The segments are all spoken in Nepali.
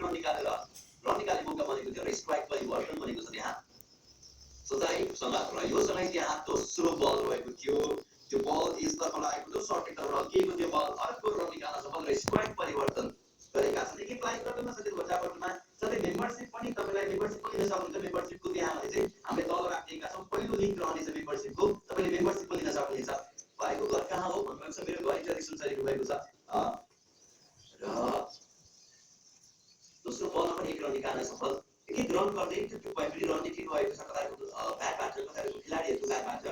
रन निकाले मौका बनेको थियो र स्ट्राइक परिवर्तन बनेको छ त्यहाँ सजायसँग र यो समय त्यहाँ दोस्रो बल रहेको थियो त्यो बल यसतर्फ लागेको थियो सर्टेक्टरमा अल्किएको त्यो बल अर्को रन निकाल्न सफल र स्ट्राइक परिवर्तन गरेका छन् एक लाइभ गर्नमा सजिलो बच्चाहरूमा सबै मेम्बरशिप पनि तपाईलाई मेम्बरशिप पनि लिन सक्नुहुन्छ मेम्बरशिपको त्यहाँ भने चाहिँ हामीले तल राखिएका छौँ पहिलो लिङ्क रहनेछ मेम्बरशिपको तपाईले मेम्बरशिप पनि लिन सक्नुहुन्छ भाइको घर कहाँ हो भन्नुहुन्छ मेरो घर इन्टरेक्सन चलेको भएको छ र दोस्रो बलमा पनि एक रन निकाल्न सफल एक रन गर्दै त्यो पनि रन ठिक भएको छ कताको ब्याटबाट कताको खेलाडीहरूको ब्याटबाट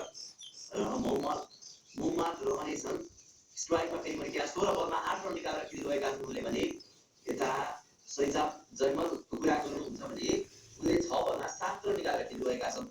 र मोहम्मद रहनेछन् स्ट्राइकमा फेरि पनि त्यहाँ 16 बलमा 8 रन निकालेर खेलिरहेका छन् उनले भने यता सैजाब जयमलको कुरा गर्नुहुन्छ भने उनले 6 बलमा 7 रन निकालेर खेलिरहेका छन्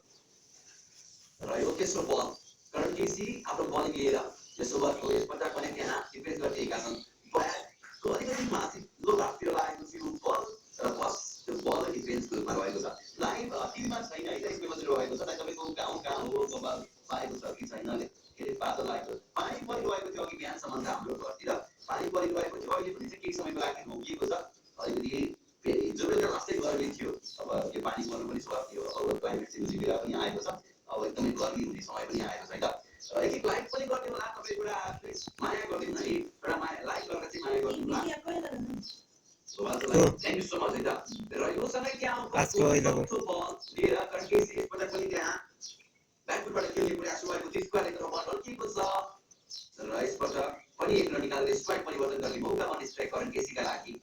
र यो तेस्रो बल करण केसी आफ्नो बलिङ लिएर यसो गरेको यसपल्ट पनि त्यहाँ डिफेन्स गरिरहेका छन् ब्याटको अलिकति माथि लो भागतिर लागेको थियो बल र बस त्यो बल डिफेन्सको रूपमा रहेको छ लाइभ टिममा छैन है यसले मात्रै रहेको छ तपाईँको गाउँ कहाँ हो मोबाइल पाएको छ कि छैन के अरे बादल लागेको पानी परिरहेको थियो अघि बिहानसम्म त हाम्रो घरतिर पानी परिरहेको थियो अहिले पनि चाहिँ केही समयको लागि रोकिएको छ अलिकति फेरि हिजो बेलुका लास्टै गर्मी थियो अब यो पानी पर्नु पनि स्वाभाविक थियो अब क्लाइमेट चेन्जको बेला पनि आएको छ अब एकदमै गर्मी हुने समय पनि आएको छ होइन एक एक लाइक पनि गर्ने होला तपाईँ एउटा माया गरिदिनु है एउटा माया लाइक गरेर चाहिँ माया गर्नु होला थ्याङ्क यू सो मच है त र यो समय क्या लिएर कन्केसी यसपल्ट पनि त्यहाँ ब्याकफुटबाट खेल्ने प्रयास गरेको थियो स्क्वायर लेगमा बल अड्किएको छ र यसपल्ट पनि एक रन निकालेर स्ट्राइक परिवर्तन गर्ने मौका पनि स्ट्राइक कन्केसीका लागि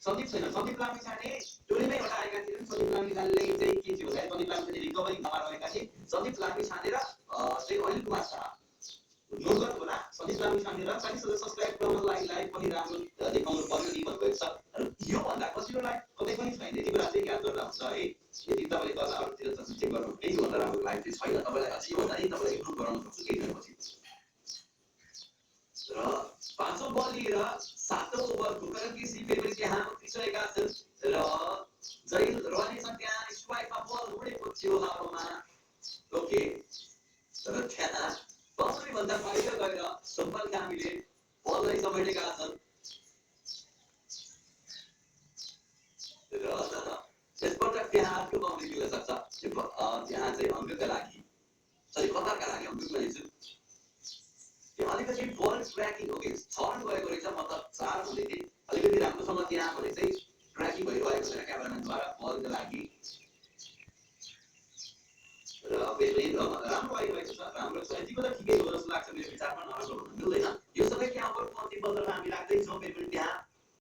सन्दीप छैन सन्दीप लामिछाने टोलीमै एउटा आएका थिए सन्दीप लामिछानेले चाहिँ के थियो भने सन्दीप लामिछाने रिकभरीमा रहेका थिए सन्दीप लामिछाने र चाहिँ अनिल कुमार शाह नोट गर्नु होला सन्दीप लामिछाने र 40,000 सब्स्क्राइब गर्नको लागि लाइभ पनि राम्रो देखाउनु पर्यो नि भन्नुभएको छ र योभन्दा पछिल्लो लाइभ कतै पनि छैन यति बेला चाहिँ याद गर्दा हुन्छ है यदि तपाईँले तल अरूतिर चेक गर्नु योभन्दा राम्रो लाइभ चाहिँ छैन तपाईँलाई अझै योभन्दा नि तपाईँलाई इम्प्रुभ गराउन सक्छु केही दिनपछि र पाँचौं बल लिएर सातौं ओभर घुमेर केसी फेरि त्यहाँ उत्रिसकेका छन् र जैल रहनेछन् त्यहाँ स्ट्राइकमा बल उडेको थियो हावामा ओके तर त्यहाँ बाउन्ड्री भन्दा बाहिर गएर सम्पल कामीले बललाई समेटेका छन् र त्यसबाट त्यहाँ अर्को बाउन्ड्री मिल्न सक्छ त्यहाँ चाहिँ अङ्कका लागि सरी कतारका लागि अङ्कको लिन्छु त्यो अलिकति बल ट्र्याकिङ हो कि 6 रन गएको रहेछ मतलब 4 हुँदै थिए अलिकति राम्रोसँग त्यहाँ भने चाहिँ ट्र्याकिङ भइरहेको छैन क्यामेराम्यानद्वारा बलको लागि र फेरि राम्रो आइरहेको छ राम्रो छ यतिको त ठिकै हो जस्तो लाग्छ मेरो विचारमा नराम्रो भन्नु मिल्दैन यो सबै क्या अब अन्तिम बलमा हामी राख्दैछौँ फेरि पनि त्यहाँ